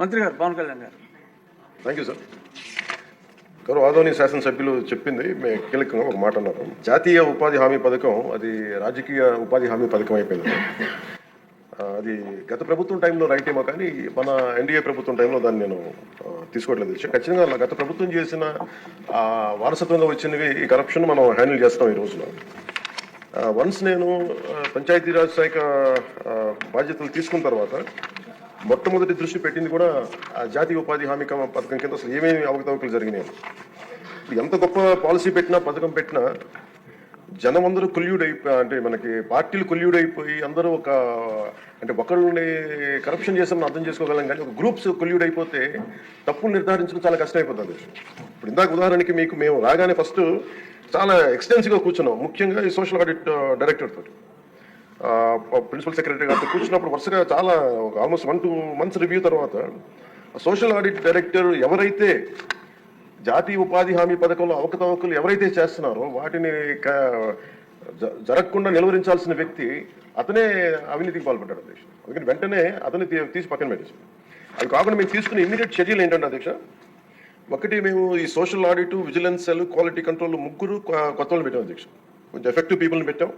మంత్రి గారు పవన్ కళ్యాణ్ గారు. Thank you sir. గౌరవ ఆదోని శాసనసభ్యులు చెప్పింది కీలకంగా ఒక మాట అన్నారు. జాతీయ ఉపాధి హామీ పథకం అది రాజకీయ ఉపాధి హామీ పథకం అయిపోయింది. అది గత ప్రభుత్వం టైంలో రైట్ ఏమో కానీ మన ఎన్డీఏ ప్రభుత్వం టైంలో దాన్ని నేను తీసుకోవట్లేదు. ఖచ్చితంగా గత ప్రభుత్వం చేసిన వారసత్వంగా వచ్చినవి ఈ కరప్షన్ మనం హ్యాండిల్ చేస్తాం ఈ రోజున. వన్స్ నేను పంచాయతీరాజ్ శాఖ బాధ్యతలు తీసుకున్న తర్వాత మొట్టమొదటి దృష్టి పెట్టింది కూడా జాతీయ ఉపాధి హామీ పథకం కింద అసలు ఏమేమి అవకతవకలు జరిగినాయి. ఎంత గొప్ప పాలసీ పెట్టినా పథకం పెట్టినా జనం అందరూ కొల్యూడ్ అయిపోయి, అంటే మనకి పార్టీలు కొల్యూడ్ అయిపోయి అందరూ అంటే ఒకళ్ళని కరప్షన్ చేసామని అర్థం చేసుకోగలం కానీ ఒక గ్రూప్స్ కొల్యూడ్ అయిపోతే తప్పులు నిర్ధారించడం చాలా కష్టమైపోతుంది. ఇప్పుడు ఇందాక ఉదాహరణకి మేము రాగానే ఫస్ట్ చాలా ఎక్స్టెన్సివ్గా కూర్చున్నాం, ముఖ్యంగా ఈ సోషల్ ఆడిట్ డైరెక్టర్ తోటి ప్రిన్సిపల్ సెక్రటరీ గారితో కూర్చున్నప్పుడు వరుసగా చాలా ఆల్మోస్ట్ 1-2 months రివ్యూ తర్వాత సోషల్ ఆడిట్ డైరెక్టర్ ఎవరైతే జాతీయ ఉపాధి హామీ పథకంలో అవకతవకలు ఎవరైతే చేస్తున్నారో వాటిని జరగకుండా నిలువరించాల్సిన వ్యక్తి అతనే అవినీతికి పాల్పడ్డాడు అధ్యక్ష. అందుకని వెంటనే అతన్ని తీసి పక్కన పెట్టేసాం. అది కాకుండా మేము తీసుకునే ఇమ్మీడియట్ షెడ్యూల్ ఏంటంటే అధ్యక్ష, ఒకటి మేము ఈ social audit, vigilance cell, quality control ముగ్గురు కొత్త వాళ్ళు పెట్టాం అధ్యక్ష. కొంచెం ఎఫెక్టివ్ పీపుల్ని పెట్టాం.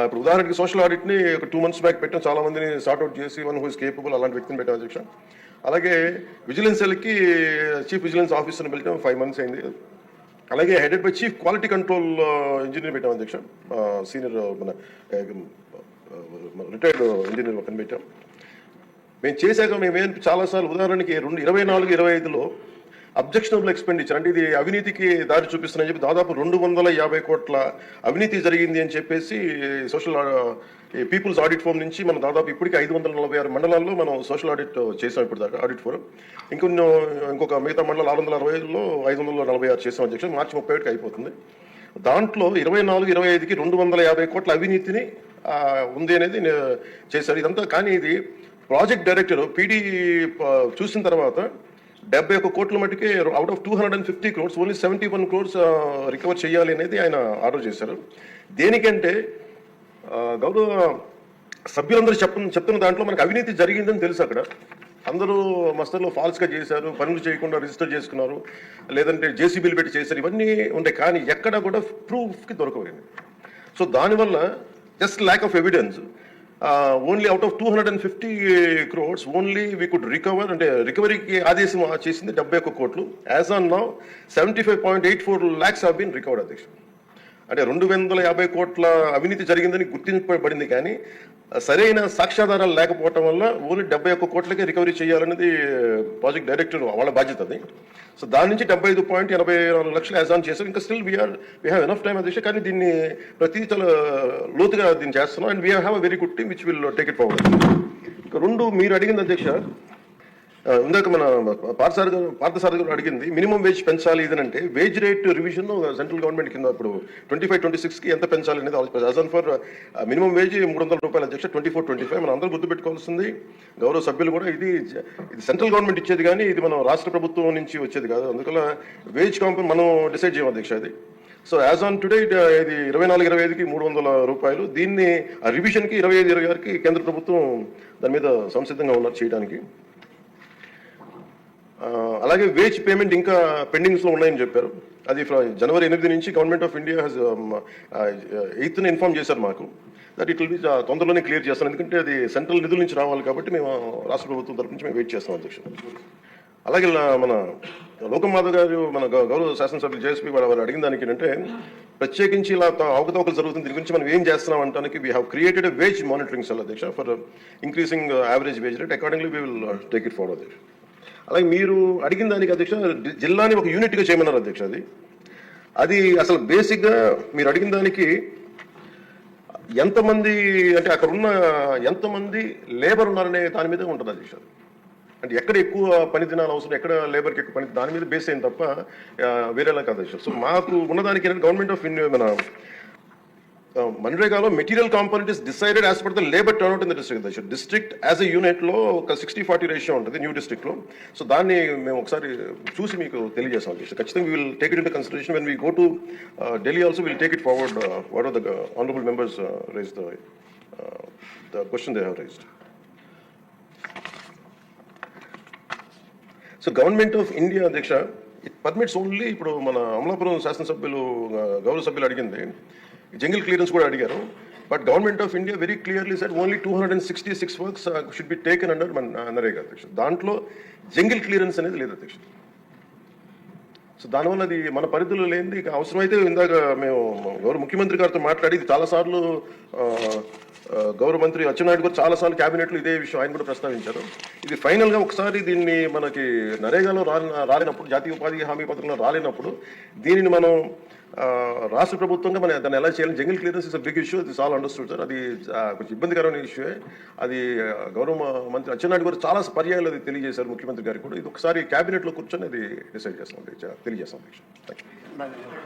ఇప్పుడు ఉదాహరణకి సోషల్ ఆడిట్ని ఒక 2 months బ్యాక్ పెట్టాం, చాలా మందిని సార్ట్అవుట్ చేసి వన్ హూ ఇస్ కేపబుల్ అలాంటి వ్యక్తిని పెట్టాం అధ్యక్ష. అలాగే విజిలెన్స్ సెల్కి చీఫ్ విజిలెన్స్ ఆఫీసర్ని పెట్టాం, 5 months అయింది. అలాగే headed by chief quality control engineer పెట్టాం అధ్యక్ష, సీనియర్ మన రిటైర్డ్ ఇంజనీర్ ఒకరిని పెట్టాం. మేము చేశాక మేమేం చాలాసార్లు ఉదాహరణకి 2024-25లో అబ్జెక్షనబుల్ ఎక్స్పెండిచర్ అంటే ఇది అవినీతికి దారి చూపిస్తుందని చెప్పి దాదాపు 250 కోట్ల అవినీతి జరిగింది అని చెప్పేసి సోషల్ పీపుల్స్ ఆడిట్ ఫోరం నుంచి మనం దాదాపు ఇప్పటికీ 546 మండలాల్లో మనం సోషల్ ఆడిట్ చేసాం ఇప్పుడు దాకా ఆడిట్ ఫోరం. ఇంకొక మిగతా మండలాలు 665లో 546 చేసాం అధ్యక్ష. మార్చి 31కి అయిపోతుంది. దాంట్లో 24-25కి 250 కోట్ల అవినీతిని ఉంది అనేది చేశారు ఇదంతా. కానీ ఇది ప్రాజెక్ట్ డైరెక్టర్ పీడీ చూసిన తర్వాత 71 కోట్ల మటుకే out of 250 crores only 71 crores recover చేయాలి అనేది ఆయన ఆర్డర్ చేశారు. దేనికంటే గౌరవ సభ్యులందరూ చెప్తున్న దాంట్లో మనకు అవినీతి జరిగిందని తెలుసు. అక్కడ అందరూ మస్తర్లో ఫాల్స్గా చేశారు, పనులు చేయకుండా రిజిస్టర్ చేసుకున్నారు, లేదంటే జేసీబీలు పెట్టి చేశారు, ఇవన్నీ ఉంటాయి. కానీ ఎక్కడ కూడా ప్రూఫ్కి దొరకలేదు. సో దానివల్ల just lack of evidence only out of 250 crores only we could recover, అంటే రికవరీకి ఆదేశం చేసింది 71 కోట్లు. As on now 75.84 lakhs have been recovered అధ్యక్ష. అంటే 250 కోట్ల అవినీతి జరిగిందని గుర్తింపబడింది కానీ సరైన సాక్ష్యాధారాలు లేకపోవటం వల్ల ఓన్లీ 71 కోట్లకే రికవరీ చేయాలనేది ప్రాజెక్ట్ డైరెక్టర్ వాళ్ళ బాధ్యత అది. సో దాని నుంచి 75.84 లక్షలు యాజ్ ఆన్ చేశారు. ఇంకా still we have enough time అధ్యక్ష. కానీ దీన్ని ప్రతి చాలా లోతుగా దీన్ని చేస్తున్నాం and we have a very good team which will take it forward. ఇంకా రెండు మీరు అడిగింది అధ్యక్ష, ఇందాక మన పార్థసారథి గారు అడిగింది మినిమం వేజ్ పెంచాలి ఇదనంటే wage rate revision central government కింద ఇప్పుడు 25-26కి ఎంత పెంచాలి అనేది యాజ్ ఫర్ మినిమం వేజ్ 300 రూపాయలు అధ్యక్ష. 24-25 మనం అందరూ గుర్తుపెట్టుకోవాల్సింది. గౌరవ సభ్యులు కూడా ఇది సెంట్రల్ గవర్నమెంట్ ఇచ్చేది కానీ ఇది మనం రాష్ట్ర ప్రభుత్వం నుంచి వచ్చేది కాదు. అందువల్ల వేజ్ కాంపెన్ మనం డిసైడ్ చేయం అధ్యక్ష అది. సో యాజ్ ఆన్ టుడే ఇది 24-25కి 300 రూపాయలు. దీన్ని రివిజన్కి 25-26కి కేంద్ర ప్రభుత్వం దాని మీద సంసిద్ధంగా ఉన్నారు చేయడానికి. అలాగే వేజ్ పేమెంట్ ఇంకా పెండింగ్స్లో ఉన్నాయని చెప్పారు. అది జనవరి 8 నుంచి government of India has 8th inform చేశారు మాకు దట్ ఇట్ విల్ బి తొందరలోనే క్లియర్ చేస్తాం. ఎందుకంటే అది సెంట్రల్ నిధుల నుంచి రావాలి కాబట్టి మేము రాష్ట్ర ప్రభుత్వం తరఫు నుంచి మేము వెయిట్ చేస్తాం అధ్యక్ష. అలాగే మన లోకం మాధవ్ గారు మన గౌరవ శాసనసభ్యులు జేఎస్పీ వారు అడిగిన దానికి ఏంటంటే ప్రత్యేకించి ఇలా అవకతవకలు జరుగుతుంది, దీని గురించి మనం ఏం చేస్తున్నాం అంటానికి we have created a wage monitoring cell అధ్యక్ష for increasing average wage rate. Accordingly we will take it forward అధ్యక్ష. అలాగే మీరు అడిగిన దానికి అధ్యక్ష జిల్లాని ఒక యూనిట్గా చేయమన్నారు అధ్యక్ష. అది అసలు బేసిక్గా మీరు అడిగిన దానికి ఎంతమంది అంటే అక్కడ ఉన్న ఎంతమంది లేబర్ ఉన్నారనే దాని మీద ఉంటుంది అధ్యక్ష. అంటే ఎక్కడ ఎక్కువ పని దినాలు అవసరం, ఎక్కడ లేబర్కి ఎక్కువ పని, దాని మీద బేస్ అయింది తప్ప వేరేలా కాదు అధ్యక్ష. సో మాకు ఉన్నదానికి ఏంటంటే గవర్నమెంట్ ఆఫ్ ఇండియా మన మన్రేగాలో material component is decided as per the labour turnout in the district. District as a యూనిట్లో ఒక 60-40 రేషియో ఉంటుంది న్యూ డిస్ట్రిక్ట్లో. సో దాన్ని మేము ఒకసారి చూసి మీకు తెలియజేస్తాం అధ్యక్ష. ఖచ్చితంగా we will take it into consideration when we go to Delhi also will take it forward what are the honourable members raise the question they have raised. So government of India అధ్యక్ష it permits only ఇప్పుడు మన అమలాపురం శాసనసభ్యులు గౌరవ సభ్యులు అడిగింది jungle clearance కూడా అడిగారు. But government of India very clearly said only 266 works should be taken under NREGA అధ్యక్ష. దాంట్లో జంగిల్ క్లియరెన్స్ అనేది లేదు అధ్యక్ష. సో దానివల్ల అది మన పరిధిలో లేనిది. ఇక అవసరమైతే ఇందాక మేము గౌరవ ముఖ్యమంత్రి గారితో మాట్లాడి ఇది చాలాసార్లు గౌరవ మంత్రి అచ్చెన్నాయుడు గారు చాలాసార్లు క్యాబినెట్లో ఇదే విషయం ఆయన కూడా ప్రస్తావించారు. ఇది ఫైనల్గా ఒకసారి దీన్ని మనకి నరేగాలో రాలేనప్పుడు, జాతీయ ఉపాధి హామీ పథకంలో రాలేనప్పుడు దీనిని మనం రాష్ట్ర ప్రభుత్వంగా మనం దాన్ని ఎలా చేయాలి. Jungle clearance is a big issue, this all understood sir. అది కొంచెం ఇబ్బందికరమైన ఇష్యూయే. అది గౌరవ మంత్రి అచ్చెన్నాయుడు గారు చాలా పర్యాయాలు అది తెలియజేశారు ముఖ్యమంత్రి గారికి కూడా. ఇది ఒకసారి క్యాబినెట్లో కూర్చొని అది డిసైడ్ చేస్తాం, తెలియజేస్తాం. Thank you.